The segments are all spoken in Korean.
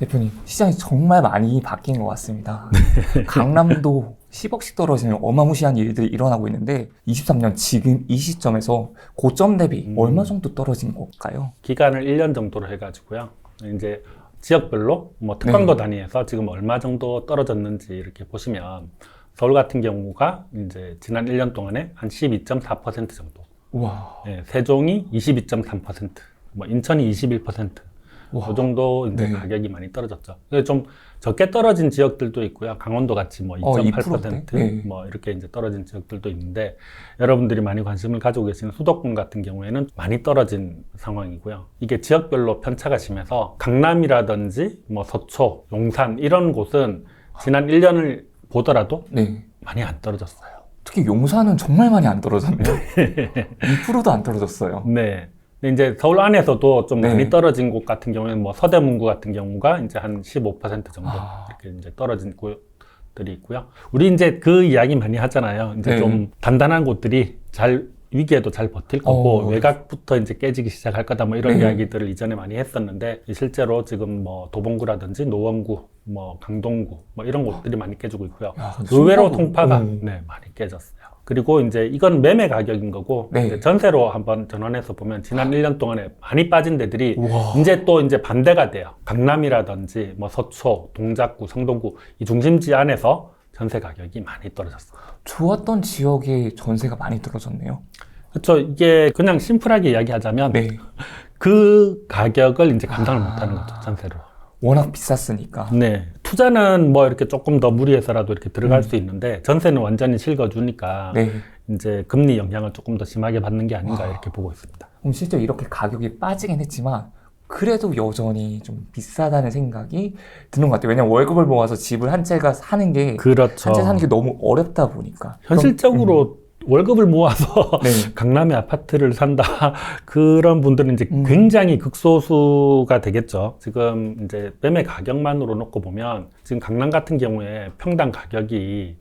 대표님, 시장이 정말 많이 바뀐 것 같습니다. 강남도 10억씩 떨어지는 어마무시한 일들이 일어나고 있는데 23년 지금 이 시점에서 고점 대비 얼마 정도 떨어진 걸까요? 기간을 1년 정도로 해가지고요. 이제 지역별로 뭐 특강도 단위에서 지금 얼마 정도 떨어졌는지 이렇게 보시면 서울 같은 경우가 이제 지난 1년 동안에 한 12.4% 정도. 와. 네, 세종이 22.3%, 뭐 인천이 21%. 그 정도 이제 가격이 많이 떨어졌죠. 좀 적게 떨어진 지역들도 있고요. 강원도 같이 뭐 2.8%, 뭐 이렇게 이제 떨어진 지역들도 있는데 여러분들이 많이 관심을 가지고 계시는 수도권 같은 경우에는 많이 떨어진 상황이고요. 이게 지역별로 편차가 심해서 강남이라든지 뭐 서초, 용산 이런 곳은 지난 1년을 보더라도 많이 안 떨어졌어요. 특히 용산은 정말 많이 안 떨어졌네요. 2%도 안 떨어졌어요. 네. 근데 이제 서울 안에서도 좀 많이 떨어진 곳 같은 경우에는 뭐 서대문구 같은 경우가 이제 한 15% 정도 이렇게 이제 떨어진 곳들이 있고요. 우리 이제 그 이야기 많이 하잖아요. 이제 좀 단단한 곳들이 위기에도 잘 버틸 거고 외곽부터 이제 깨지기 시작할 거다 뭐 이런 이야기들을 이전에 많이 했었는데 실제로 지금 뭐 도봉구라든지 노원구, 뭐 강동구 뭐 이런 곳들이 많이 깨지고 있고요. 의외로 통파가 많이 깨졌어요. 그리고 이제 이건 매매 가격인 거고 이제 전세로 한번 전환해서 보면 지난 1년 동안에 많이 빠진 데들이 이제 또 이제 반대가 돼요. 강남이라든지 뭐 서초, 동작구, 성동구 이 중심지 안에서 전세 가격이 많이 떨어졌어요. 좋았던 지역의 전세가 많이 떨어졌네요. 그렇죠. 이게 그냥 심플하게 이야기하자면 그 가격을 이제 감당을 못하는 거죠, 전세로. 워낙 비쌌으니까. 네. 투자는 뭐 이렇게 조금 더 무리해서라도 이렇게 들어갈 수 있는데 전세는 완전히 실거주니까 이제 금리 영향을 조금 더 심하게 받는 게 아닌가 이렇게 보고 있습니다. 그럼 실제 이렇게 가격이 빠지긴 했지만 그래도 여전히 좀 비싸다는 생각이 드는 것 같아요. 왜냐면 월급을 모아서 집을 한 채가 사는 게 한 채 사는 게 너무 어렵다 보니까. 현실적으로 월급을 모아서 강남의 아파트를 산다 그런 분들은 이제 굉장히 극소수가 되겠죠. 지금 이제 매매 가격만으로 놓고 보면 지금 강남 같은 경우에 평당 가격이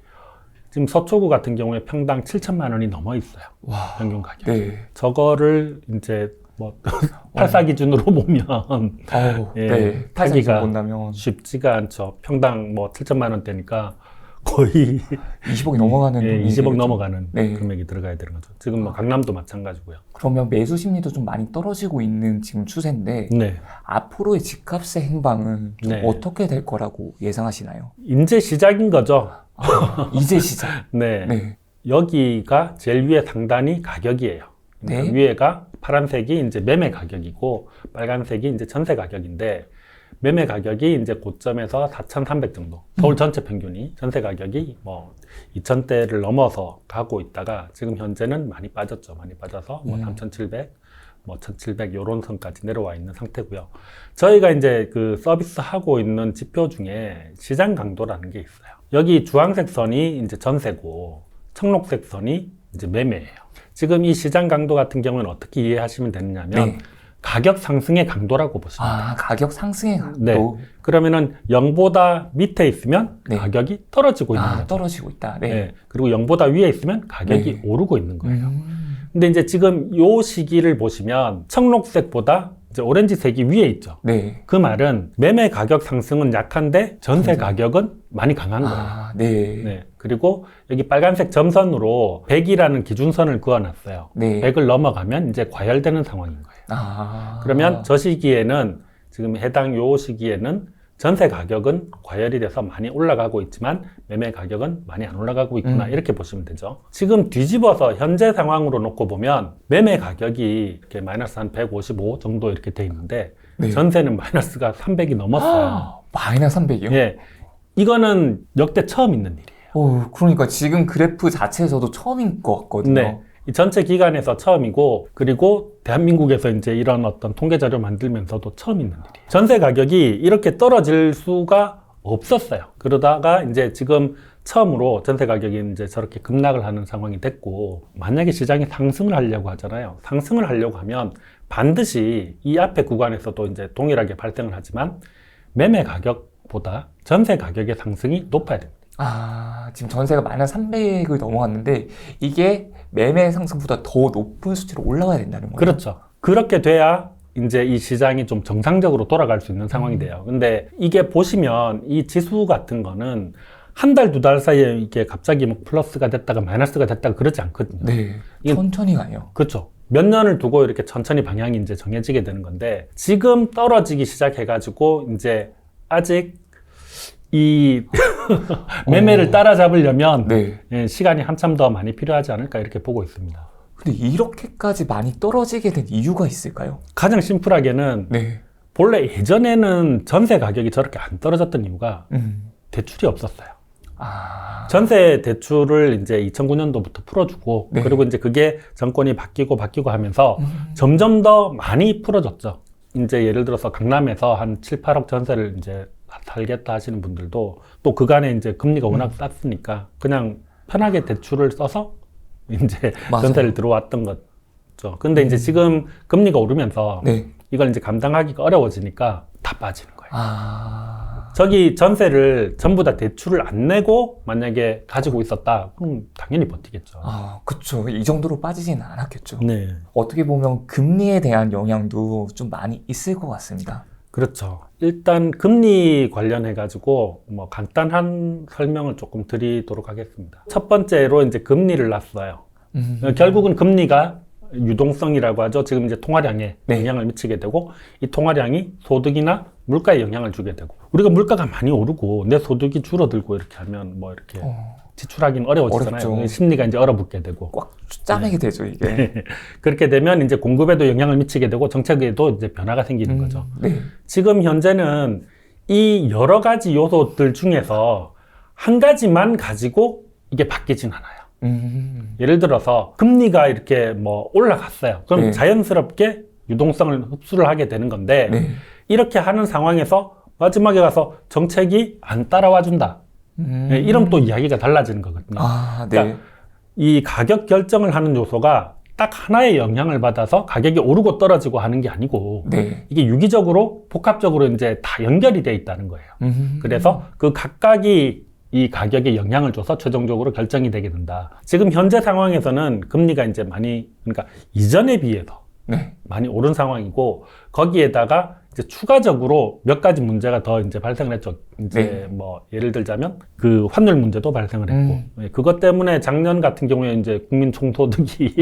지금 서초구 같은 경우에 평당 7천만 원이 넘어 있어요. 평균 가격. 저거를 이제 뭐 8사 기준으로 보면 타기가 본다면 쉽지가 않죠. 평당 뭐 7천만 원대니까 거의 20억이 넘어가는 20억 넘어가는 금액이 들어가야 되는 거죠. 지금 뭐 강남도 마찬가지고요. 그러면 매수 심리도 좀 많이 떨어지고 있는 지금 추세인데 앞으로의 집값의 행방은 좀 어떻게 될 거라고 예상하시나요? 이제 시작인 거죠. 이제 시작. 여기가 제일 위에 상단이 가격이에요. 그러니까 위에가 파란색이 이제 매매 가격이고 빨간색이 이제 전세 가격인데 매매 가격이 이제 고점에서 4,300 정도. 서울 전체 평균이 전세 가격이 뭐 2,000대를 넘어서 가고 있다가 지금 현재는 많이 빠졌죠. 많이 빠져서 뭐 3,700, 뭐 1,700 요런 선까지 내려와 있는 상태고요. 저희가 이제 그 서비스 하고 있는 지표 중에 시장 강도라는 게 있어요. 여기 주황색 선이 이제 전세고 청록색 선이 이제 매매예요. 지금 이 시장 강도 같은 경우는 어떻게 이해하시면 되느냐면 가격 상승의 강도라고 보시면 돼요. 가격 상승의 강도. 그러면은 0보다 밑에 있으면 가격이 떨어지고 있는 거죠. 떨어지고 있다. 그리고 0보다 위에 있으면 가격이 오르고 있는 거예요. 근데 이제 지금 요 시기를 보시면 청록색보다 이제 오렌지색이 위에 있죠. 그 말은 매매 가격 상승은 약한데 전세 가격은 많이 강한 거예요. 그리고 여기 빨간색 점선으로 100이라는 기준선을 그어놨어요. 100을 넘어가면 이제 과열되는 상황인 거예요. 그러면 저 시기에는 지금 해당 요 시기에는 전세 가격은 과열이 돼서 많이 올라가고 있지만 매매 가격은 많이 안 올라가고 있구나 이렇게 보시면 되죠. 지금 뒤집어서 현재 상황으로 놓고 보면 매매 가격이 이렇게 마이너스 한 155 정도 이렇게 돼 있는데 전세는 마이너스가 300이 넘었어요. 마이너스 300이요? 이거는 역대 처음 있는 일이에요. 그러니까 지금 그래프 자체에서도 처음인 것 같거든요. 이 전체 기간에서 처음이고 그리고 대한민국에서 이제 이런 어떤 통계 자료 만들면서도 처음 있는 일이에요. 전세 가격이 이렇게 떨어질 수가 없었어요. 그러다가 이제 지금 처음으로 전세 가격이 이제 저렇게 급락을 하는 상황이 됐고 만약에 시장이 상승을 하려고 하잖아요. 상승을 하려고 하면 반드시 이 앞에 구간에서도 이제 동일하게 발생을 하지만 매매 가격보다 전세 가격의 상승이 높아야 됩니다. 지금 전세가 마이너스 300을 넘어갔는데 이게 매매 상승보다 더 높은 수치로 올라와야 된다는 거예요? 그렇죠. 그렇게 돼야 이제 이 시장이 좀 정상적으로 돌아갈 수 있는 상황이 돼요. 근데 이게 보시면 이 지수 같은 거는 한 달, 두 달 사이에 이게 갑자기 뭐 플러스가 됐다가 마이너스가 됐다가 그러지 않거든요. 네. 천천히 가요. 그렇죠. 몇 년을 두고 이렇게 천천히 방향이 이제 정해지게 되는 건데, 지금 떨어지기 시작해가지고 이제 아직 이 매매를 따라잡으려면 네. 예, 시간이 한참 더 많이 필요하지 않을까 이렇게 보고 있습니다. 근데 이렇게까지 많이 떨어지게 된 이유가 있을까요? 가장 심플하게는 네. 본래 예전에는 전세 가격이 저렇게 안 떨어졌던 이유가 대출이 없었어요. 아. 전세 대출을 이제 2009년도부터 풀어주고, 네. 그리고 이제 그게 정권이 바뀌고 하면서 점점 더 많이 풀어졌죠. 이제 예를 들어서 강남에서 한 7, 8억 전세를 이제 살겠다 하시는 분들도 또 그간에 이제 금리가 워낙 쌌으니까 그냥 편하게 대출을 써서 이제 맞아요. 전세를 들어왔던 거죠. 근데 이제 지금 금리가 오르면서 네. 이걸 이제 감당하기가 어려워지니까 다 빠지는 거예요. 아. 저기 전세를 전부 다 대출을 안 내고 만약에 가지고 있었다, 그럼 당연히 버티겠죠. 아, 그쵸. 이 정도로 빠지지는 않았겠죠. 네. 어떻게 보면 금리에 대한 영향도 좀 많이 있을 것 같습니다. 그렇죠. 일단 금리 관련해가지고 뭐 간단한 설명을 조금 드리도록 하겠습니다. 첫 번째로 이제 금리를 놨어요. 결국은 금리가 유동성이라고 하죠. 지금 이제 통화량에 네. 영향을 미치게 되고, 이 통화량이 소득이나 물가에 영향을 주게 되고, 우리가 물가가 많이 오르고 내 소득이 줄어들고 이렇게 하면 뭐 이렇게 지출하기는 어려워지잖아요. 어렵죠. 심리가 이제 얼어붙게 되고. 꽉 짜내게 되죠, 이게. 그렇게 되면 이제 공급에도 영향을 미치게 되고 정책에도 이제 변화가 생기는 거죠. 네. 지금 현재는 이 여러 가지 요소들 중에서 한 가지만 가지고 이게 바뀌진 않아요. 예를 들어서 금리가 이렇게 뭐 올라갔어요. 그럼 네. 자연스럽게 유동성을 흡수를 하게 되는 건데, 네. 이렇게 하는 상황에서 마지막에 가서 정책이 안 따라와 준다. 이러면 또 이야기가 달라지는 거거든요. 아, 네. 그러니까 이 가격 결정을 하는 요소가 딱 하나의 영향을 받아서 가격이 오르고 떨어지고 하는 게 아니고, 네. 이게 유기적으로 복합적으로 이제 다 연결이 돼 있다는 거예요. 그래서 그 각각이 이 가격에 영향을 줘서 최종적으로 결정이 되게 된다. 지금 현재 상황에서는 금리가 이제 많이, 그러니까 이전에 비해서 네. 많이 오른 상황이고, 거기에다가 이제 추가적으로 몇 가지 문제가 더 이제 발생을 했죠. 이제 네. 뭐 예를 들자면 그 환율 문제도 발생을 했고, 예, 그것 때문에 작년 같은 경우에 이제 국민 총소득이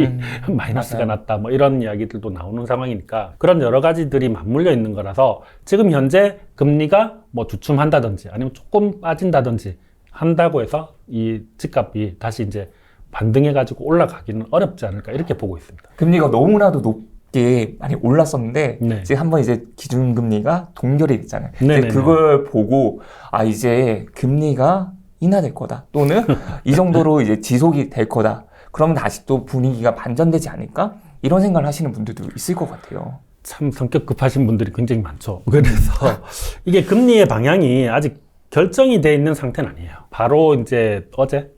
마이너스가 맞아요. 났다, 뭐 이런 이야기들도 나오는 상황이니까, 그런 여러 가지들이 맞물려 있는 거라서 지금 현재 금리가 뭐 주춤한다든지 아니면 조금 빠진다든지 한다고 해서 이 집값이 다시 이제 반등해가지고 올라가기는 어렵지 않을까 이렇게 보고 있습니다. 금리가 너무나도 높게 많이 올랐었는데, 네. 이제 한번 이제 기준금리가 동결이 됐잖아요. 네네네. 이제 그걸 보고, 아, 이제 금리가 인하될 거다. 또는 이 정도로 이제 지속이 될 거다. 그러면 다시 또 분위기가 반전되지 않을까? 이런 생각을 하시는 분들도 있을 것 같아요. 참 성격 급하신 분들이 굉장히 많죠. 그래서 이게 금리의 방향이 아직 결정이 돼 있는 상태는 아니에요. 바로 이제 어제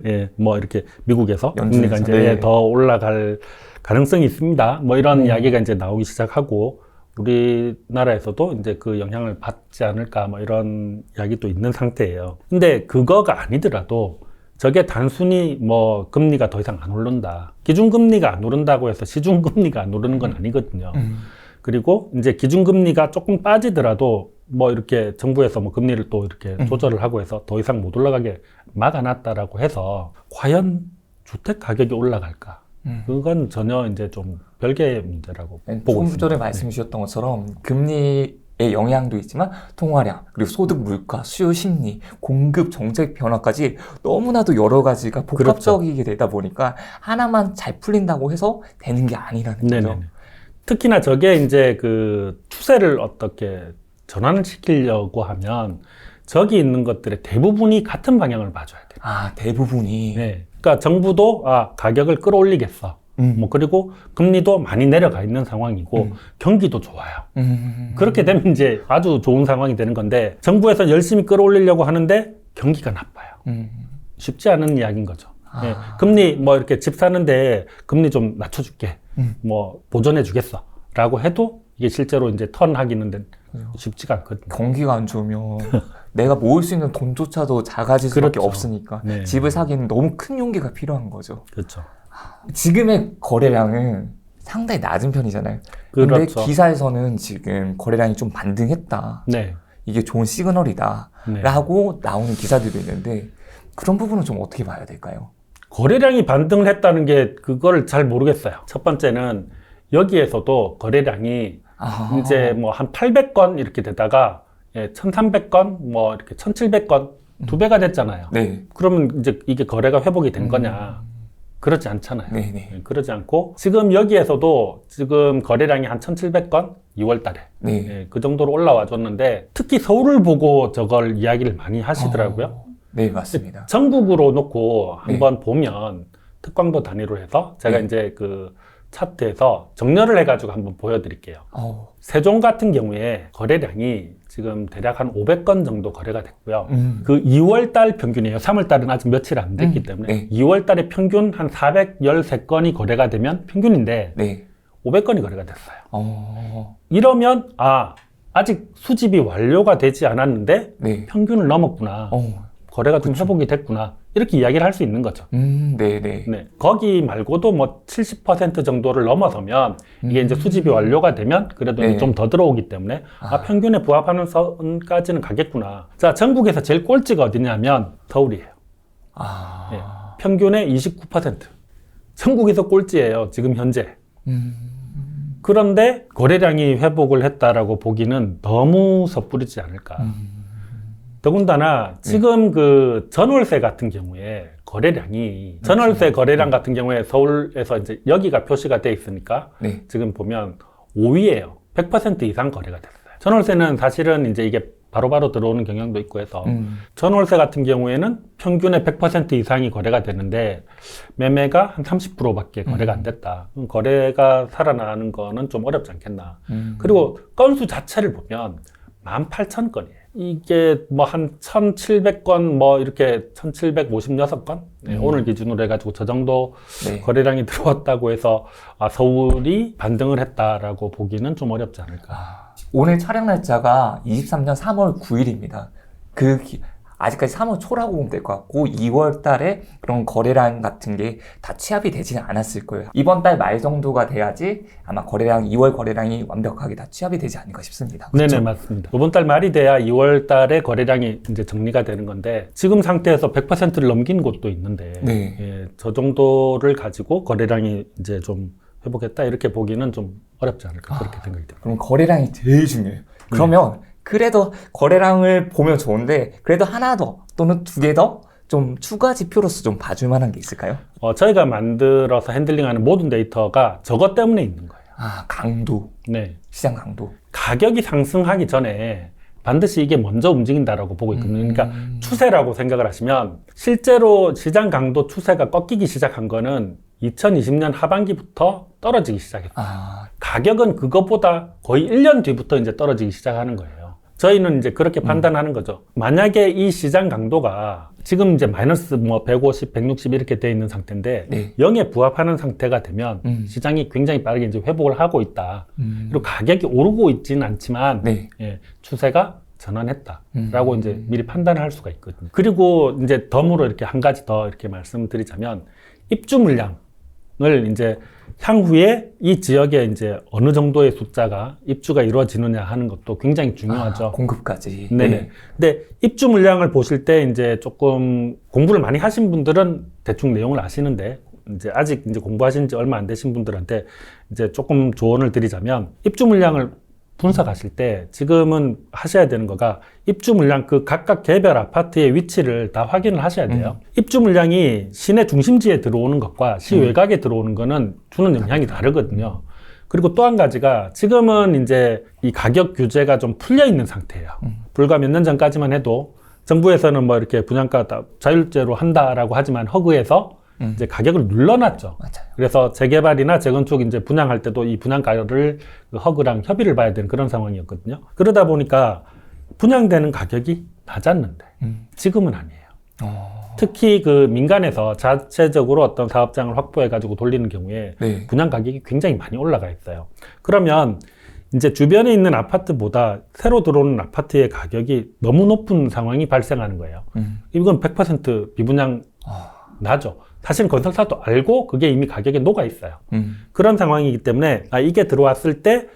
예, 뭐 이렇게 미국에서 금리가 이제 네. 더 올라갈 가능성이 있습니다. 뭐 이런 이야기가 이제 나오기 시작하고, 우리나라에서도 이제 그 영향을 받지 않을까 뭐 이런 이야기도 있는 상태예요. 근데 그거가 아니더라도 저게 단순히 뭐 금리가 더 이상 안 오른다, 기준금리가 안 오른다고 해서 시중금리가 안 오르는 건 아니거든요. 그리고 이제 기준금리가 조금 빠지더라도 뭐 이렇게 정부에서 뭐 금리를 또 이렇게 조절을 하고 해서 더 이상 못 올라가게 막아놨다라고 해서 과연 주택 가격이 올라갈까? 그건 전혀 이제 좀 별개의 문제라고 보고 조금 있습니다. 전에 말씀 주셨던 것처럼 금리의 영향도 있지만 통화량, 그리고 소득 물가, 수요 심리, 공급 정책 변화까지 너무나도 여러 가지가 복합적이게 되다 보니까 하나만 잘 풀린다고 해서 되는 게 아니라는 거죠. 네네네. 특히나 저게 이제 그 추세를 어떻게 전환을 시키려고 하면 저기 있는 것들의 대부분이 같은 방향을 봐줘야 돼요. 아, 대부분이. 네. 그러니까 정부도 가격을 끌어올리겠어. 뭐 그리고 금리도 많이 내려가 있는 상황이고 경기도 좋아요. 그렇게 되면 이제 아주 좋은 상황이 되는 건데, 정부에서 열심히 끌어올리려고 하는데 경기가 나빠요. 쉽지 않은 이야기인 거죠. 네. 금리 뭐 이렇게 집 사는데 금리 좀 낮춰줄게. 뭐 보전해 주겠어. 라고 해도 이게 실제로 이제 턴하기는 쉽지가 않거든요. 경기가 안 좋으면 내가 모을 수 있는 돈조차도 작아질 수밖에 그렇죠. 없으니까 네. 집을 사기에는 너무 큰 용기가 필요한 거죠. 그렇죠. 지금의 거래량은 상당히 낮은 편이잖아요. 그렇죠. 근데 기사에서는 지금 거래량이 좀 반등했다. 네. 이게 좋은 시그널이다. 네. 라고 나오는 기사들도 있는데 그런 부분은 좀 어떻게 봐야 될까요? 거래량이 반등을 했다는 게 그걸 잘 모르겠어요. 첫 번째는 여기에서도 거래량이 이제 뭐 한 800건 이렇게 되다가 1300건 뭐 이렇게 1700건 두 배가 됐잖아요. 네. 그러면 이제 이게 거래가 회복이 된 거냐? 그렇지 않잖아요. 네네. 그러지 않고 지금 여기에서도 지금 거래량이 한 1700건 2월 달에 네. 그 정도로 올라와 줬는데 특히 서울을 보고 저걸 이야기를 많이 하시더라고요. 네, 맞습니다. 전국으로 놓고 한번 보면 특광도 단위로 해서 제가 이제 그 차트에서 정렬을 해가지고 한번 보여드릴게요. 세종 같은 경우에 거래량이 지금 대략 한 500건 정도 거래가 됐고요. 그 2월 달 평균이에요. 3월 달은 아직 며칠 안 됐기 때문에 2월 달에 평균 한 413건이 거래가 되면 평균인데 500건이 거래가 됐어요. 이러면 아직 수집이 완료가 되지 않았는데 평균을 넘었구나. 거래가 좀 회복이 됐구나. 이렇게 이야기를 할 수 있는 거죠. 네네. 네. 거기 말고도 뭐 70% 정도를 넘어서면 이게 이제 수집이 완료가 되면 그래도 좀 더 들어오기 때문에 평균에 부합하는 선까지는 가겠구나. 자, 전국에서 제일 꼴찌가 어디냐면 서울이에요. 네. 평균의 29%. 전국에서 꼴찌예요. 지금 현재. 그런데 거래량이 회복을 했다라고 보기는 너무 섣부르지 않을까. 더군다나 지금 그 전월세 같은 경우에 거래량이 전월세 거래량 같은 경우에 서울에서 이제 여기가 표시가 돼 있으니까 지금 보면 5위예요. 100% 이상 거래가 됐어요. 전월세는 사실은 이제 이게 바로바로 들어오는 경향도 있고 해서 전월세 같은 경우에는 평균의 100% 이상이 거래가 되는데 매매가 한 30%밖에 거래가 안 됐다. 그럼 거래가 살아나는 거는 좀 어렵지 않겠나. 그리고 건수 자체를 보면 18,000건이에요. 이게 뭐 한 1,700건 뭐 이렇게 1,756건 오늘 기준으로 해가지고 저 정도 거래량이 들어왔다고 해서 서울이 반등을 했다라고 보기는 좀 어렵지 않을까. 오늘 촬영 날짜가 23년 3월 9일입니다. 아직까지 3월 초라고 보면 될 것 같고 2월 달에 그런 거래량 같은 게 다 취합이 되지는 않았을 거예요. 이번 달 말 정도가 돼야지 아마 2월 거래량이 완벽하게 다 취합이 되지 않을까 싶습니다. 그렇죠? 네네, 맞습니다. 이번 달 말이 돼야 2월 달에 거래량이 이제 정리가 되는 건데 지금 상태에서 100%를 넘긴 곳도 있는데 저 정도를 가지고 거래량이 이제 좀 회복했다 이렇게 보기는 좀 어렵지 않을까 그렇게 생각이 듭니다. 그럼 거래량이 제일 중요해요. 그러면 그래도 거래량을 보면 좋은데 그래도 하나 더 또는 두 개 더 좀 추가 지표로서 좀 봐줄 만한 게 있을까요? 저희가 만들어서 핸들링하는 모든 데이터가 저것 때문에 있는 거예요. 강도. 시장 강도. 가격이 상승하기 전에 반드시 이게 먼저 움직인다라고 보고 있거든요. 그러니까 추세라고 생각을 하시면 실제로 시장 강도 추세가 꺾이기 시작한 거는 2020년 하반기부터 떨어지기 시작했어요. 가격은 그것보다 거의 1년 뒤부터 이제 떨어지기 시작하는 거예요. 저희는 이제 그렇게 판단하는 거죠. 만약에 이 시장 강도가 지금 이제 마이너스 뭐 150, 160 이렇게 돼 있는 상태인데 0에 부합하는 상태가 되면 시장이 굉장히 빠르게 이제 회복을 하고 있다. 그리고 가격이 오르고 있지는 않지만 추세가 전환했다라고 이제 미리 판단을 할 수가 있거든요. 그리고 이제 덤으로 이렇게 한 가지 더 이렇게 말씀드리자면 입주 물량을 이제 향후에 이 지역에 이제 어느 정도의 숫자가 입주가 이루어지느냐 하는 것도 굉장히 중요하죠. 공급까지. 네네. 근데 입주 물량을 보실 때 이제 조금 공부를 많이 하신 분들은 대충 내용을 아시는데 이제 아직 이제 공부하신 지 얼마 안 되신 분들한테 이제 조금 조언을 드리자면 입주 물량을 분석하실 때 지금은 하셔야 되는 거가 입주 물량 그 각각 개별 아파트의 위치를 다 확인을 하셔야 돼요. 입주 물량이 시내 중심지에 들어오는 것과 시 외곽에 들어오는 거는 주는 영향이 다르거든요. 그리고 또 한 가지가 지금은 이제 이 가격 규제가 좀 풀려 있는 상태예요. 불과 몇 년 전까지만 해도 정부에서는 뭐 이렇게 분양가 자율제로 한다라고 하지만 허그에서 이제 가격을 눌러놨죠. 맞아요. 그래서 재개발이나 재건축 이제 분양할 때도 이 분양가를 허그랑 협의를 봐야 되는 그런 상황이었거든요. 그러다 보니까 분양되는 가격이 낮았는데 지금은 아니에요. 특히 그 민간에서 자체적으로 어떤 사업장을 확보해가지고 돌리는 경우에 분양 가격이 굉장히 많이 올라가 있어요. 그러면 이제 주변에 있는 아파트보다 새로 들어오는 아파트의 가격이 너무 높은 상황이 발생하는 거예요. 이건 100% 비분양 나죠. 사실 건설사도 알고 그게 이미 가격에 녹아 있어요. 그런 상황이기 때문에 이게 들어왔을 때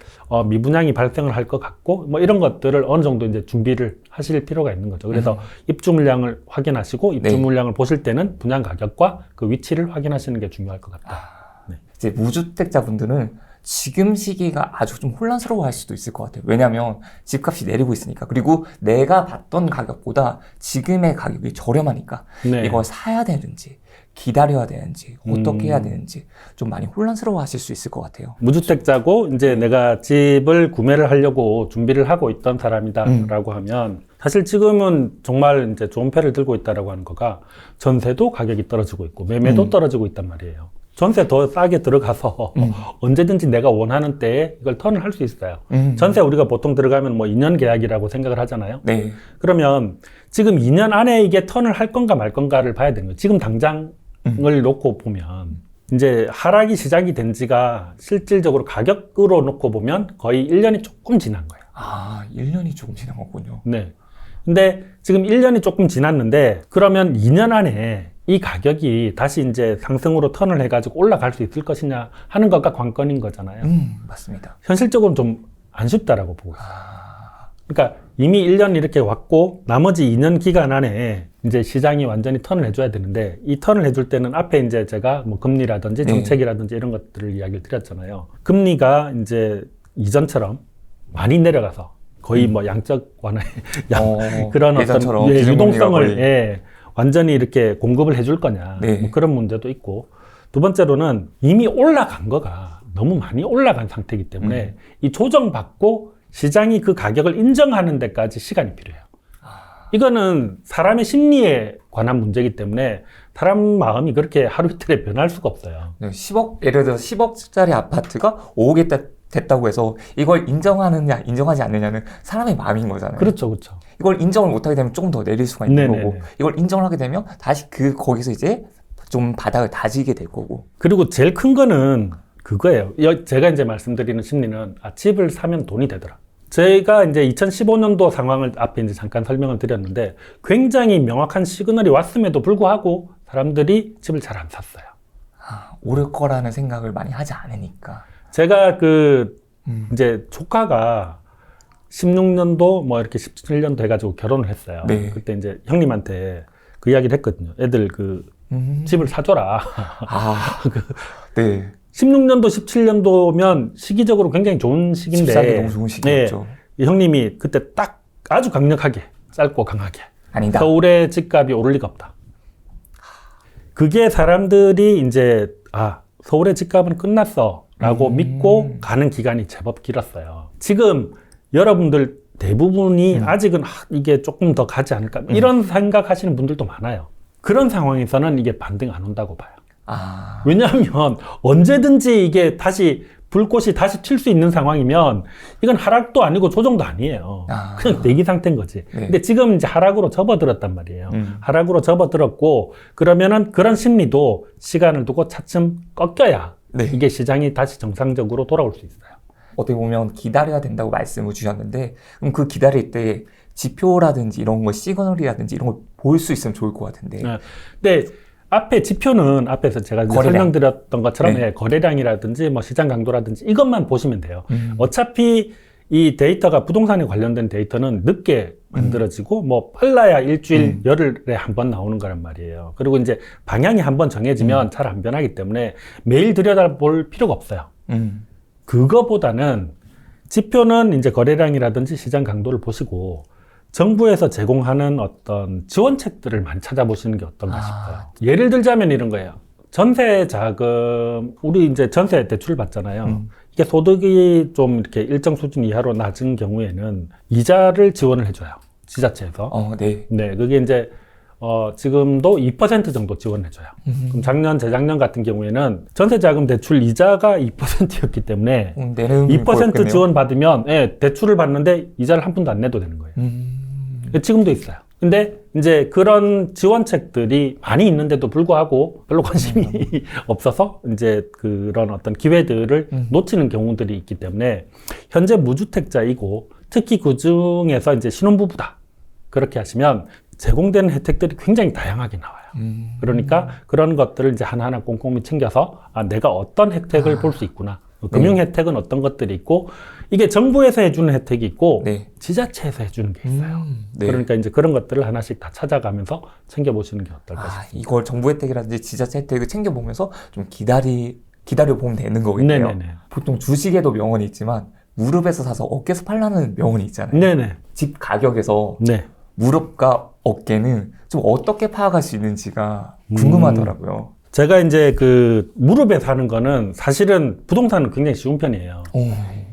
미분양이 발생을 할 것 같고 뭐 이런 것들을 어느 정도 이제 준비를 하실 필요가 있는 거죠. 그래서 입주 물량을 확인하시고 입주 네. 물량을 보실 때는 분양 가격과 그 위치를 확인하시는 게 중요할 것 같다. 네. 이제 무주택자분들은 지금 시기가 아주 좀 혼란스러워할 수도 있을 것 같아요. 왜냐하면 집값이 내리고 있으니까. 그리고 내가 봤던 가격보다 지금의 가격이 저렴하니까 네. 이걸 사야 되는지 기다려야 되는지 어떻게 해야 되는지 좀 많이 혼란스러워하실 수 있을 것 같아요. 무주택자고 이제 내가 집을 구매를 하려고 준비를 하고 있던 사람이다라고 하면 사실 지금은 정말 이제 좋은 패를 들고 있다라고 하는 거가 전세도 가격이 떨어지고 있고 매매도 떨어지고 있단 말이에요. 전세 더 싸게 들어가서 언제든지 내가 원하는 때에 이걸 턴을 할 수 있어요. 전세 우리가 보통 들어가면 뭐 2년 계약이라고 생각을 하잖아요. 네. 그러면 지금 2년 안에 이게 턴을 할 건가 말 건가를 봐야 되는 거예요. 지금 당장을 놓고 보면 이제 하락이 시작이 된 지가 실질적으로 가격으로 놓고 보면 거의 1년이 조금 지난 거예요. 아, 1년이 조금 지난 거군요. 네. 근데 지금 1년이 조금 지났는데 그러면 2년 안에 이 가격이 다시 이제 상승으로 턴을 해가지고 올라갈 수 있을 것이냐 하는 것과 관건인 거잖아요. 맞습니다. 현실적으로는 좀 안 쉽다라고 보고 있어요. 그러니까 이미 1년 이렇게 왔고 나머지 2년 기간 안에 이제 시장이 완전히 턴을 해줘야 되는데 이 턴을 해줄 때는 앞에 이제 제가 뭐 금리라든지 정책이라든지 이런 것들을 이야기를 드렸잖아요. 금리가 이제 이전처럼 많이 내려가서 거의 뭐 양적 완화의 그런 어떤 유동성을 완전히 이렇게 공급을 해줄 거냐 뭐 그런 문제도 있고 두 번째로는 이미 올라간 거가 너무 많이 올라간 상태이기 때문에 이 조정받고 시장이 그 가격을 인정하는 데까지 시간이 필요해요. 이거는 사람의 심리에 관한 문제이기 때문에 사람 마음이 그렇게 하루 이틀에 변할 수가 없어요. 네, 10억, 예를 들어서 10억짜리 아파트가 5억에 됐다고 해서 이걸 인정하느냐 인정하지 않느냐는 사람의 마음인 거잖아요. 그렇죠, 그렇죠. 이걸 인정을 못하게 되면 조금 더 내릴 수가 있는 거고 이걸 인정을 하게 되면 다시 거기서 이제 좀 바닥을 다지게 될 거고. 그리고 제일 큰 거는 그거예요. 제가 이제 말씀드리는 심리는 집을 사면 돈이 되더라. 제가 이제 2015년도 상황을 앞에 이제 잠깐 설명을 드렸는데 굉장히 명확한 시그널이 왔음에도 불구하고 사람들이 집을 잘 안 샀어요. 오를 거라는 생각을 많이 하지 않으니까. 제가 이제 조카가 16년도 뭐 이렇게 17년도 해가지고 결혼을 했어요. 네. 그때 이제 형님한테 그 이야기를 했거든요. 애들 집을 사줘라. 네. 16년도, 17년도면 시기적으로 굉장히 좋은 시기인데. 집사기 너무 좋은 시기였죠. 네, 형님이 그때 딱 아주 강력하게, 짧고 강하게. 아니다. 서울의 집값이 오를 리가 없다. 그게 사람들이 이제, 서울의 집값은 끝났어. 라고 믿고 가는 기간이 제법 길었어요. 지금 여러분들 대부분이 아직은 이게 조금 더 가지 않을까. 이런 생각하시는 분들도 많아요. 그런 상황에서는 이게 반등 안 온다고 봐요. 왜냐하면 언제든지 이게 다시 불꽃이 다시 튈 수 있는 상황이면 이건 하락도 아니고 조정도 아니에요. 그냥 대기 상태인 거지. 근데 지금 이제 하락으로 접어들었단 말이에요. 하락으로 접어들었고 그러면은 그런 심리도 시간을 두고 차츰 꺾여야 이게 시장이 다시 정상적으로 돌아올 수 있어요. 어떻게 보면 기다려야 된다고 말씀을 주셨는데 그럼 그 기다릴 때 지표라든지 이런 거 시그널이라든지 이런 걸 볼 수 있으면 좋을 것 같은데. 근데 앞에 지표는 앞에서 제가 이제 설명드렸던 것처럼 거래량이라든지 뭐 시장 강도라든지 이것만 보시면 돼요. 어차피 이 데이터가 부동산에 관련된 데이터는 늦게 만들어지고 뭐 빨라야 일주일 열흘에 한 번 나오는 거란 말이에요. 그리고 이제 방향이 한번 정해지면 잘 안 변하기 때문에 매일 들여다볼 필요가 없어요. 그거보다는 지표는 이제 거래량이라든지 시장 강도를 보시고 정부에서 제공하는 어떤 지원책들을 많이 찾아보시는 게 어떤가 싶어요. 예를 들자면 이런 거예요. 전세 자금, 우리 이제 전세 대출을 받잖아요. 이게 소득이 좀 이렇게 일정 수준 이하로 낮은 경우에는 이자를 지원을 해줘요. 지자체에서. 네. 네, 그게 이제 지금도 2% 정도 지원해줘요. 그럼 작년, 재작년 같은 경우에는 전세자금 대출 이자가 2%였기 때문에 2% 지원받으면 대출을 받는데 이자를 한 푼도 안 내도 되는 거예요. 지금도 있어요. 근데 이제 그런 지원책들이 많이 있는데도 불구하고 별로 관심이 없어서 이제 그런 어떤 기회들을 놓치는 경우들이 있기 때문에 현재 무주택자이고 특히 그 중에서 이제 신혼부부다. 그렇게 하시면 제공되는 혜택들이 굉장히 다양하게 나와요. 그러니까 그런 것들을 이제 하나하나 꼼꼼히 챙겨서 내가 어떤 혜택을 볼 수 있구나. 금융 혜택은 어떤 것들이 있고 이게 정부에서 해주는 혜택이 있고 네. 지자체에서 해주는 게 있어요. 네. 그러니까 이제 그런 것들을 하나씩 다 찾아가면서 챙겨보시는 게 어떨까 싶습니다. 이걸 정부 혜택이라든지 지자체 혜택을 챙겨보면서 좀 기다려보면 되는 거겠네요. 네네네. 보통 주식에도 명언이 있지만 무릎에서 사서 어깨에서 팔라는 명언이 있잖아요. 네네. 집 가격에서 네. 무릎과 어깨는 좀 어떻게 파악할 수 있는지가 궁금하더라고요. 제가 이제 그 무릎에 사는 거는 사실은 부동산은 굉장히 쉬운 편이에요.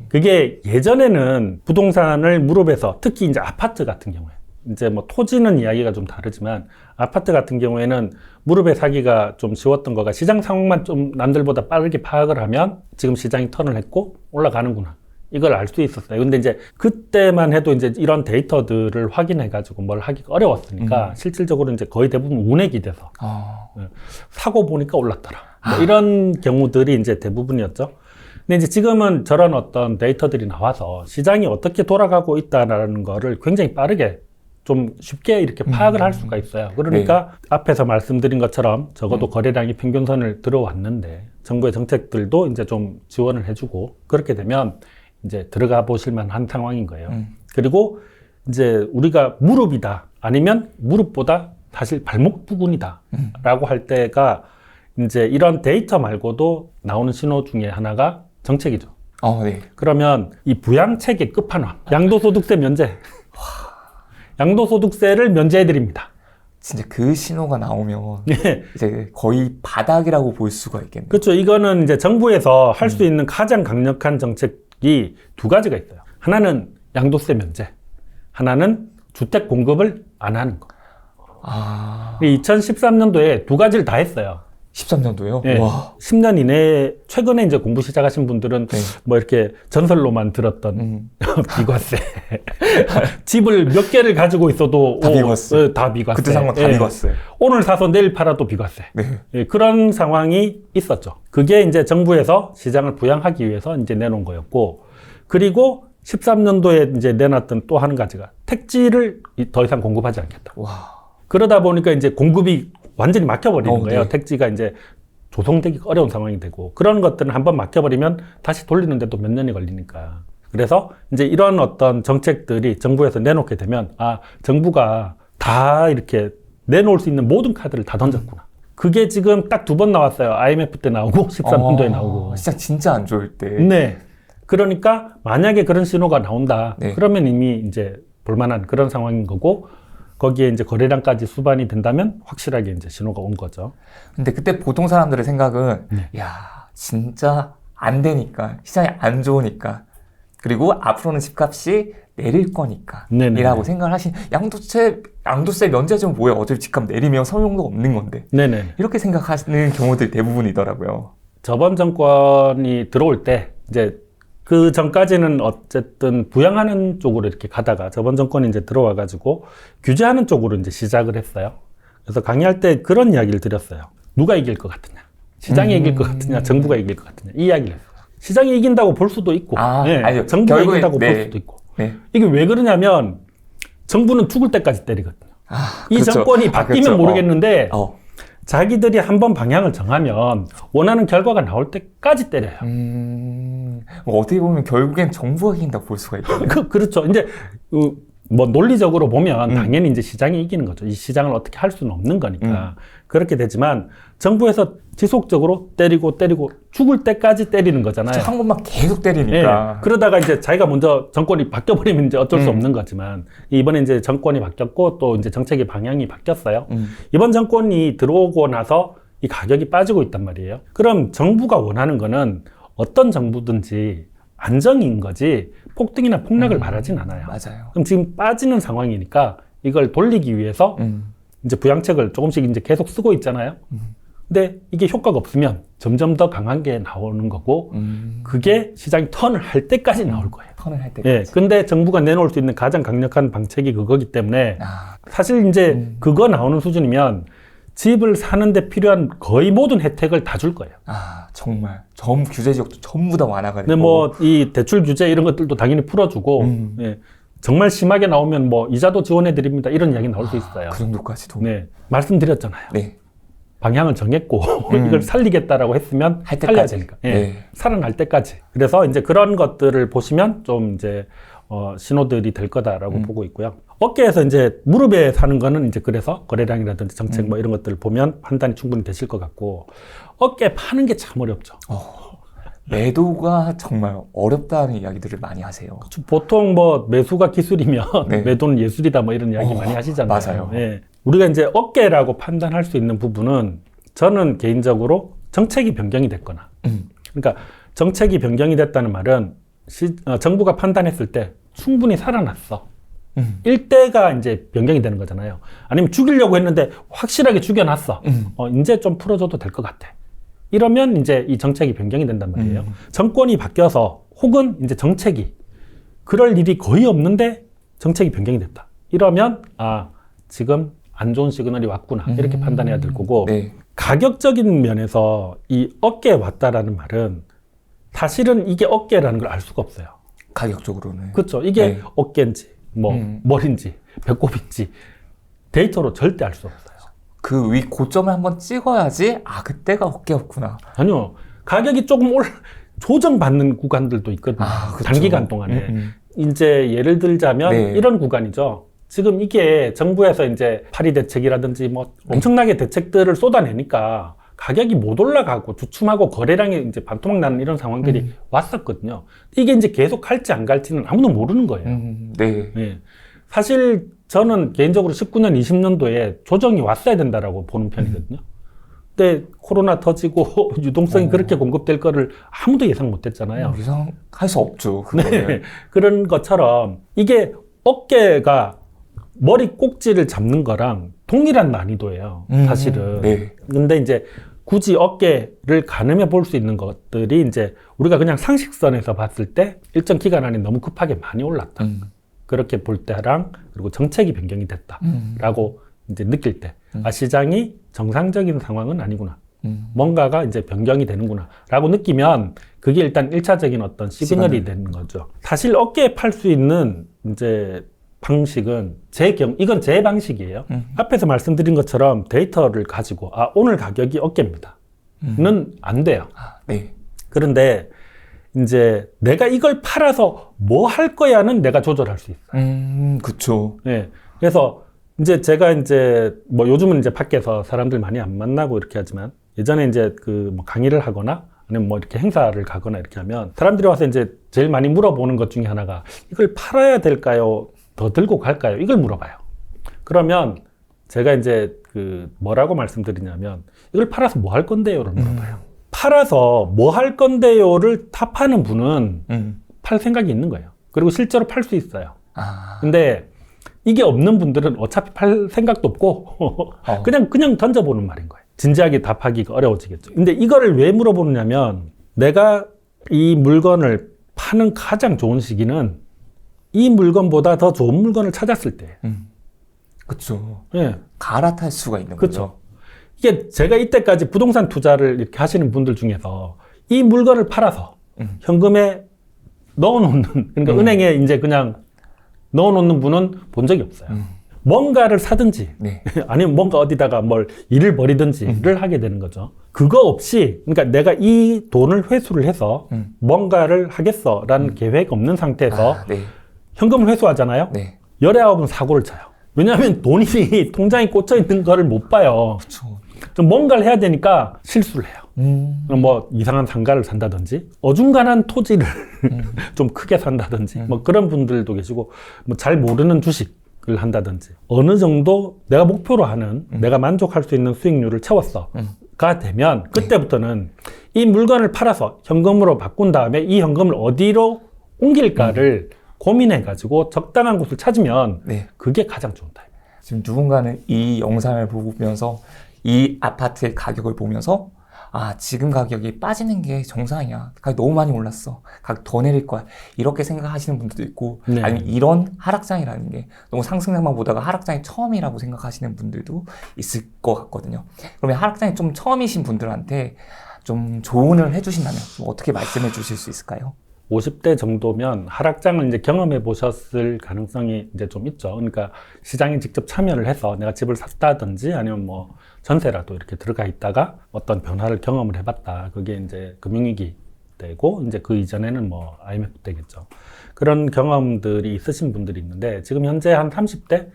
그게 예전에는 부동산을 무릎에서 특히 이제 아파트 같은 경우에 이제 뭐 토지는 이야기가 좀 다르지만 아파트 같은 경우에는 무릎에 사기가 좀 쉬웠던 거가 시장 상황만 좀 남들보다 빠르게 파악을 하면 지금 시장이 턴을 했고 올라가는구나. 이걸 알 수 있었어요. 근데 이제 그때만 해도 이제 이런 데이터들을 확인해가지고 뭘 하기가 어려웠으니까 실질적으로 이제 거의 대부분 운에 기대서 사고 보니까 올랐더라. 뭐 이런 경우들이 이제 대부분이었죠. 근데 이제 지금은 저런 어떤 데이터들이 나와서 시장이 어떻게 돌아가고 있다라는 거를 굉장히 빠르게 좀 쉽게 이렇게 파악을 할 수가 있어요. 그러니까 앞에서 말씀드린 것처럼 적어도 거래량이 평균선을 들어왔는데 정부의 정책들도 이제 좀 지원을 해주고 그렇게 되면 이제 들어가 보실 만한 상황인 거예요. 그리고 이제 우리가 무릎이다 아니면 무릎보다 사실 발목 부근이다 라고 할 때가 이제 이런 데이터 말고도 나오는 신호 중에 하나가 정책이죠. 네. 그러면 이 부양책의 끝판왕 양도소득세 면제 양도소득세를 면제해드립니다. 진짜 그 신호가 나오면 이제 거의 바닥이라고 볼 수가 있겠네요. 그렇죠. 이거는 이제 정부에서 할 수 있는 가장 강력한 정책이 두 가지가 있어요. 하나는 양도세 면제, 하나는 주택 공급을 안 하는 거. 2013년도에 두 가지를 다 했어요. 13년도요? 네. 와. 10년 이내에 최근에 이제 공부 시작하신 분들은 뭐 이렇게 전설로만 들었던 비과세. 집을 몇 개를 가지고 있어도 다 비과세. 다 비과세. 그때 산 건 다 비과세. 오늘 사서 내일 팔아도 비과세. 그런 상황이 있었죠. 그게 이제 정부에서 시장을 부양하기 위해서 이제 내놓은 거였고, 그리고 13년도에 이제 내놨던 또 한 가지가 택지를 더 이상 공급하지 않겠다. 와. 그러다 보니까 이제 공급이 완전히 막혀버리는 거예요. 네. 택지가 이제 조성되기 어려운 상황이 되고 그런 것들은 한번 막혀버리면 다시 돌리는데도 몇 년이 걸리니까. 그래서 이제 이런 어떤 정책들이 정부에서 내놓게 되면 정부가 다 이렇게 내놓을 수 있는 모든 카드를 다 던졌구나. 그게 지금 딱 두 번 나왔어요. IMF 때 나오고 13년도에 나오고. 시장 진짜 안 좋을 때. 네. 그러니까 만약에 그런 신호가 나온다. 그러면 이미 이제 볼만한 그런 상황인 거고 거기에 이제 거래량까지 수반이 된다면 확실하게 이제 신호가 온 거죠. 근데 그때 보통 사람들의 생각은 야, 진짜 안 되니까, 시장이 안 좋으니까, 그리고 앞으로는 집값이 내릴 거니까 이라고 생각을 하신 양도세 면제좀 뭐예요? 어차피 집값 내리면 소용도 없는 건데. 이렇게 생각하시는 경우들이 대부분이더라고요. 저번 정권이 들어올 때 이제 그 전까지는 어쨌든 부양하는 쪽으로 이렇게 가다가 저번 정권이 이제 들어와가지고 규제하는 쪽으로 이제 시작을 했어요. 그래서 강의할 때 그런 이야기를 드렸어요. 누가 이길 것 같으냐? 시장이 이길 것 같으냐? 정부가 이길 것 같으냐? 이 이야기를 했어요. 시장이 이긴다고 볼 수도 있고, 아니요. 정부가 이긴다고 볼 수도 있고. 이게 왜 그러냐면 정부는 죽을 때까지 때리거든요. 이 그렇죠. 정권이 바뀌면 모르겠는데 자기들이 한번 방향을 정하면 원하는 결과가 나올 때까지 때려요. 어떻게 보면 결국엔 정부가 이긴다고 볼 수가 있거든요. 그렇죠. 이제 뭐 논리적으로 보면 당연히 이제 시장이 이기는 거죠. 이 시장을 어떻게 할 수는 없는 거니까. 그렇게 되지만 정부에서 지속적으로 때리고 죽을 때까지 때리는 거잖아요. 한 번만 계속 때리니까. 그러다가 이제 자기가 먼저 정권이 바뀌어버리면 이제 어쩔 수 없는 거지만 이번에 이제 정권이 바뀌었고 또 이제 정책의 방향이 바뀌었어요. 이번 정권이 들어오고 나서 이 가격이 빠지고 있단 말이에요. 그럼 정부가 원하는 거는 어떤 정부든지 안정인 거지 폭등이나 폭락을 바라진 않아요. 맞아요. 그럼 지금 빠지는 상황이니까 이걸 돌리기 위해서 이제 부양책을 조금씩 이제 계속 쓰고 있잖아요. 근데 이게 효과가 없으면 점점 더 강한 게 나오는 거고 그게 시장이 턴을 할 때까지 나올 거예요. 턴을 할 때까지. 근데 정부가 내놓을 수 있는 가장 강력한 방책이 그거기 때문에 사실 이제 그거 나오는 수준이면 집을 사는데 필요한 거의 모든 혜택을 다 줄 거예요. 정말. 규제 지역도 전부 다 완화가 되고. 근데 뭐 이 대출 규제 이런 것들도 당연히 풀어주고 정말 심하게 나오면 뭐 이자도 지원해 드립니다. 이런 이야기 나올 수 있어요. 그 정도까지도. 네, 말씀드렸잖아요. 네. 방향을 정했고 이걸 살리겠다라고 했으면 할 때까지. 살려야 되니까. 예. 네. 살아날 때까지. 그래서 이제 그런 것들을 보시면 좀 이제 신호들이 될 거다라고 보고 있고요. 어깨에서 이제 무릎에 사는 거는 이제 그래서 거래량이라든지 정책 뭐 이런 것들을 보면 판단이 충분히 되실 것 같고, 어깨 파는 게 참 어렵죠. 매도가 정말 어렵다는 이야기들을 많이 하세요. 보통 뭐 매수가 기술이면 네. 매도는 예술이다 뭐 이런 이야기 많이 하시잖아요. 맞아요. 예. 우리가 이제 어깨라고 판단할 수 있는 부분은 저는 개인적으로 정책이 변경이 됐거나, 그러니까 정책이 변경이 됐다는 말은 정부가 판단했을 때 충분히 살아났어. 일대가 이제 변경이 되는 거잖아요. 아니면 죽이려고 했는데 확실하게 죽여놨어. 이제 좀 풀어줘도 될 것 같아. 이러면 이제 이 정책이 변경이 된단 말이에요. 정권이 바뀌어서 혹은 이제 정책이 그럴 일이 거의 없는데 정책이 변경이 됐다. 이러면 지금 안 좋은 시그널이 왔구나. 이렇게 판단해야 될 거고, 네. 가격적인 면에서 이 어깨에 왔다라는 말은 사실은 이게 어깨라는 걸 알 수가 없어요. 가격적으로는. 그렇죠. 이게 네. 어깨인지 뭐 머리인지 배꼽인지 데이터로 절대 알 수 없어요. 그 위 고점을 한번 찍어야지 그때가 어깨였구나. 아니요. 가격이 조금 조정받는 구간들도 있거든요. 그쵸. 단기간 동안에. 이제 예를 들자면 네. 이런 구간이죠. 지금 이게 정부에서 이제 파리 대책이라든지 뭐 엄청나게 대책들을 쏟아내니까 가격이 못 올라가고 주춤하고 거래량이 이제 반토막 나는 이런 상황들이 왔었거든요. 이게 이제 계속 갈지 안 갈지는 아무도 모르는 거예요. 네. 네. 사실 저는 개인적으로 19년, 20년도에 조정이 왔어야 된다라고 보는 편이거든요. 근데 코로나 터지고 유동성이 그렇게 공급될 거를 아무도 예상 못 했잖아요. 예상할 수 없죠. 그거는. 네. 그런 것처럼 이게 어깨가 머리 꼭지를 잡는 거랑 동일한 난이도예요. 사실은. 네. 근데 이제 굳이 어깨를 가늠해 볼 수 있는 것들이 이제 우리가 그냥 상식선에서 봤을 때 일정 기간 안에 너무 급하게 많이 올랐다. 그렇게 볼 때랑 그리고 정책이 변경이 됐다라고 이제 느낄 때 시장이 정상적인 상황은 아니구나. 뭔가가 이제 변경이 되는구나라고 느끼면 그게 일단 1차적인 어떤 시그널이 되는 거죠. 사실 어깨에 팔 수 있는 이제 방식은 이건 제 방식이에요. 앞에서 말씀드린 것처럼 데이터를 가지고 오늘 가격이 어깨입니다. 는 안 돼요. 네. 그런데 이제 내가 이걸 팔아서 뭐 할 거야는 내가 조절할 수 있어요. 그쵸. 네. 그래서 이제 제가 이제 뭐 요즘은 이제 밖에서 사람들 많이 안 만나고 이렇게 하지만 예전에 이제 그 뭐 강의를 하거나 아니면 뭐 이렇게 행사를 가거나 이렇게 하면 사람들이 와서 이제 제일 많이 물어보는 것 중에 하나가 이걸 팔아야 될까요? 더 들고 갈까요? 이걸 물어봐요. 그러면 제가 이제 그 뭐라고 말씀드리냐면 이걸 팔아서 뭐 할 건데요를 물어봐요. 팔아서 뭐 할 건데요를 탑하는 분은 팔 생각이 있는 거예요. 그리고 실제로 팔 수 있어요. 근데 이게 없는 분들은 어차피 팔 생각도 없고 그냥 던져보는 말인 거예요. 진지하게 답하기가 어려워지겠죠. 근데 이거를 왜 물어보느냐면 내가 이 물건을 파는 가장 좋은 시기는 이 물건보다 더 좋은 물건을 찾았을 때. 그쵸. 예. 갈아탈 수가 있는 그쵸. 거죠. 이게 제가 이때까지 부동산 투자를 이렇게 하시는 분들 중에서 이 물건을 팔아서 현금에 넣어놓는, 그러니까 은행에 이제 그냥 넣어놓는 분은 본 적이 없어요. 뭔가를 사든지, 네. 아니면 뭔가 어디다가 뭘 일을 벌이든지를 하게 되는 거죠. 그거 없이, 그러니까 내가 이 돈을 회수를 해서 뭔가를 하겠어라는 계획 없는 상태에서 네. 현금을 회수하잖아요. 네. 19은 사고를 쳐요. 왜냐하면 돈이 통장에 꽂혀 있는 거를 못 봐요. 그쵸. 좀 뭔가를 해야 되니까 실수를 해요. 뭐 이상한 상가를 산다든지 어중간한 토지를 좀 크게 산다든지 뭐 그런 분들도 계시고 뭐 잘 모르는 주식을 한다든지 어느 정도 내가 목표로 하는 내가 만족할 수 있는 수익률을 채웠어가 되면 그때부터는 이 물건을 팔아서 현금으로 바꾼 다음에 이 현금을 어디로 옮길까를 고민해가지고 적당한 곳을 찾으면 네. 그게 가장 좋은 타입이에요. 지금 누군가는 이 영상을 보면서 이 아파트의 가격을 보면서 지금 가격이 빠지는 게 정상이야. 가격이 너무 많이 올랐어. 가격 더 내릴 거야. 이렇게 생각하시는 분들도 있고 네. 아니면 이런 하락장이라는 게 너무 상승장만 보다가 하락장이 처음이라고 생각하시는 분들도 있을 것 같거든요. 그러면 하락장이 좀 처음이신 분들한테 좀 조언을 해주신다면 좀 어떻게 말씀해 주실 수 있을까요? 50대 정도면 하락장을 이제 경험해 보셨을 가능성이 이제 좀 있죠. 그러니까 시장에 직접 참여를 해서 내가 집을 샀다든지 아니면 뭐 전세라도 이렇게 들어가 있다가 어떤 변화를 경험을 해봤다. 그게 이제 금융위기 때고 이제 그 이전에는 뭐 IMF 때겠죠. 그런 경험들이 있으신 분들이 있는데 지금 현재 한 30대,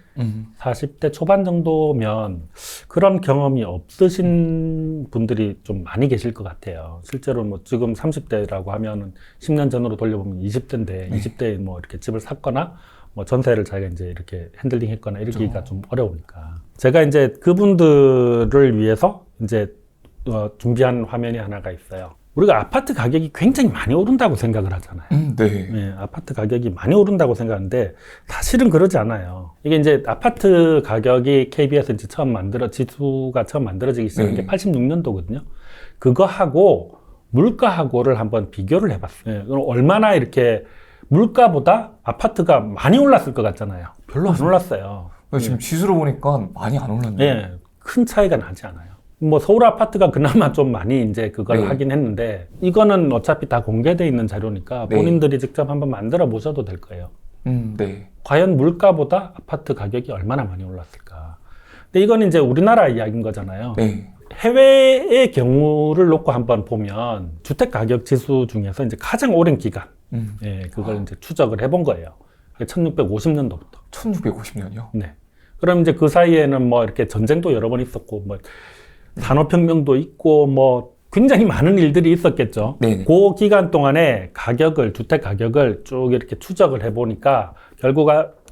40대 초반 정도면 그런 경험이 없으신 분들이 좀 많이 계실 것 같아요. 실제로 뭐 지금 30대라고 하면은 10년 전으로 돌려보면 20대인데 20대에 뭐 이렇게 집을 샀거나 뭐 전세를 자기가 이제 이렇게 핸들링 했거나 이러기가 좀 어려우니까. 제가 이제 그분들을 위해서 이제 준비한 화면이 하나가 있어요. 우리가 아파트 가격이 굉장히 많이 오른다고 생각을 하잖아요. 네, 아파트 가격이 많이 오른다고 생각하는데 사실은 그러지 않아요. 이게 이제 아파트 가격이 KB에서 이제 지수가 처음 만들어지기 시작한 게 86년도거든요. 그거하고 물가하고를 한번 비교를 해봤어요. 그럼 얼마나 이렇게 물가보다 아파트가 많이 올랐을 것 같잖아요. 별로 안 올랐어요. 지금 지수로 보니까 많이 안 올랐네요. 네, 큰 차이가 나지 않아요. 뭐 서울 아파트가 그나마 좀 많이 이제 그걸 하긴 했는데 이거는 어차피 다 공개되어 있는 자료니까 본인들이 직접 한번 만들어 보셔도 될 거예요. 과연 물가보다 아파트 가격이 얼마나 많이 올랐을까? 근데 이건 이제 우리나라 이야기인 거잖아요. 해외의 경우를 놓고 한번 보면 주택 가격 지수 중에서 이제 가장 오랜 기간, 그걸 이제 추적을 해본 거예요. 1650년도부터. 1650년이요? 네. 그럼 이제 그 사이에는 뭐 이렇게 전쟁도 여러 번 있었고, 뭐 산업혁명도 있고, 뭐 굉장히 많은 일들이 있었겠죠. 그 기간 동안에 주택 가격을 쭉 이렇게 추적을 해보니까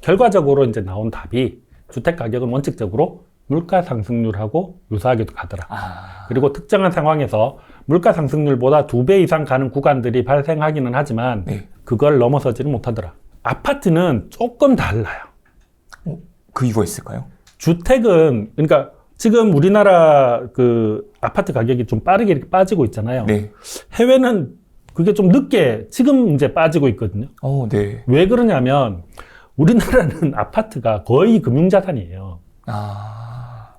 결과적으로 이제 나온 답이 주택 가격은 원칙적으로 물가 상승률하고 유사하게도 가더라. 그리고 특정한 상황에서 물가 상승률보다 2배 이상 가는 구간들이 발생하기는 하지만 그걸 넘어서지는 못하더라. 아파트는 조금 달라요. 그 이유가 있을까요? 주택은, 그러니까 지금 우리나라 그 아파트 가격이 좀 빠르게 이렇게 빠지고 있잖아요. 해외는 그게 좀 늦게 지금 이제 빠지고 있거든요. 왜 그러냐면 우리나라는 아파트가 거의 금융자산이에요.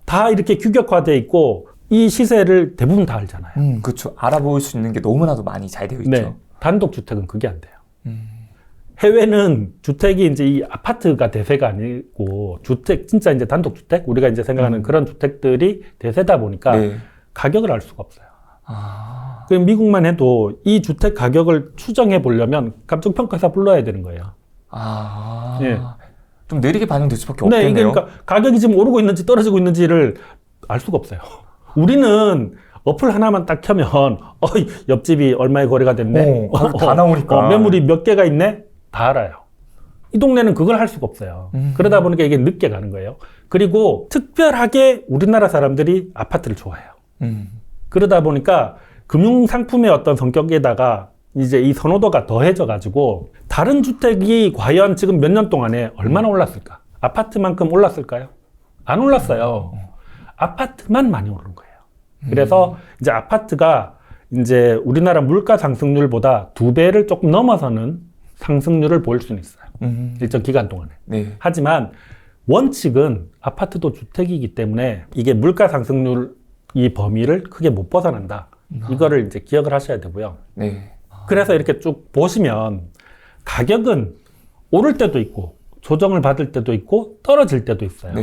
다 이렇게 규격화되어 있고 이 시세를 대부분 다 알잖아요. 그렇죠. 알아볼 수 있는 게 너무나도 많이 잘 되어 있죠. 단독주택은 그게 안 돼요. 해외는 주택이 이제 이 아파트가 대세가 아니고 진짜 이제 단독주택, 우리가 이제 생각하는 그런 주택들이 대세다 보니까 가격을 알 수가 없어요. 그럼 미국만 해도 이 주택 가격을 추정해 보려면 감정평가사 불러야 되는 거예요. 좀 느리게 반영될 수밖에 없겠네요. 그러니까 가격이 지금 오르고 있는지 떨어지고 있는지를 알 수가 없어요. 우리는 어플 하나만 딱 켜면 옆집이 얼마에 거래가 됐네. 다 나오니까. 매물이 몇 개가 있네. 다 알아요. 이 동네는 그걸 할 수가 없어요. 그러다 보니까 이게 늦게 가는 거예요. 그리고 특별하게 우리나라 사람들이 아파트를 좋아해요. 그러다 보니까 금융상품의 어떤 성격에다가 이제 이 선호도가 더해져 가지고 다른 주택이 과연 지금 몇 년 동안에 얼마나 올랐을까? 아파트만큼 올랐을까요? 안 올랐어요. 아파트만 많이 오른 거예요. 그래서 이제 아파트가 이제 우리나라 물가 상승률보다 2배를 조금 넘어서는 상승률을 보일 수는 있어요. 일정 기간 동안에. 하지만 원칙은 아파트도 주택이기 때문에 이게 물가 상승률 이 범위를 크게 못 벗어난다. 이거를 이제 기억을 하셔야 되고요. 그래서 이렇게 쭉 보시면 가격은 오를 때도 있고 조정을 받을 때도 있고 떨어질 때도 있어요.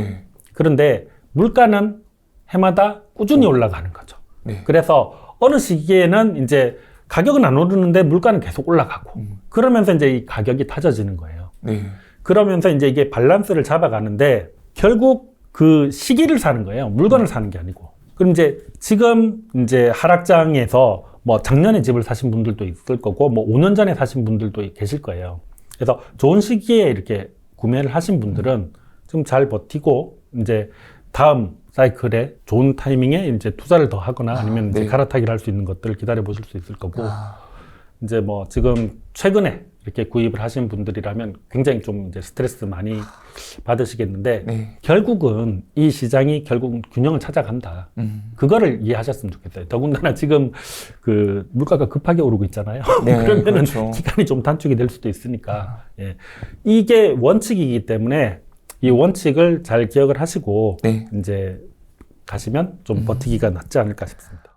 그런데 물가는 해마다 꾸준히 올라가는 거죠. 그래서 어느 시기에는 이제 가격은 안 오르는데 물가는 계속 올라가고 그러면서 이제 이 가격이 타져지는 거예요. 그러면서 이제 이게 밸런스를 잡아가는데 결국 그 시기를 사는 거예요. 물건을 사는 게 아니고. 그럼 이제 지금 이제 하락장에서 뭐 작년에 집을 사신 분들도 있을 거고 뭐 5년 전에 사신 분들도 계실 거예요. 그래서 좋은 시기에 이렇게 구매를 하신 분들은 좀 잘 버티고 이제 다음 사이클에 좋은 타이밍에 이제 투자를 더 하거나 아니면 이제 갈아타기를 할 수 있는 것들을 기다려 보실 수 있을 거고 이제 뭐 지금 최근에 이렇게 구입을 하신 분들이라면 굉장히 좀 이제 스트레스 많이 받으시겠는데 결국은 이 시장이 결국은 균형을 찾아간다. 그거를 이해하셨으면 좋겠어요. 더군다나 지금 그 물가가 급하게 오르고 있잖아요. 그러면은 그렇죠. 기간이 좀 단축이 될 수도 있으니까 이게 원칙이기 때문에 이 원칙을 잘 기억을 하시고 이제 가시면 좀 버티기가 낫지 않을까 싶습니다.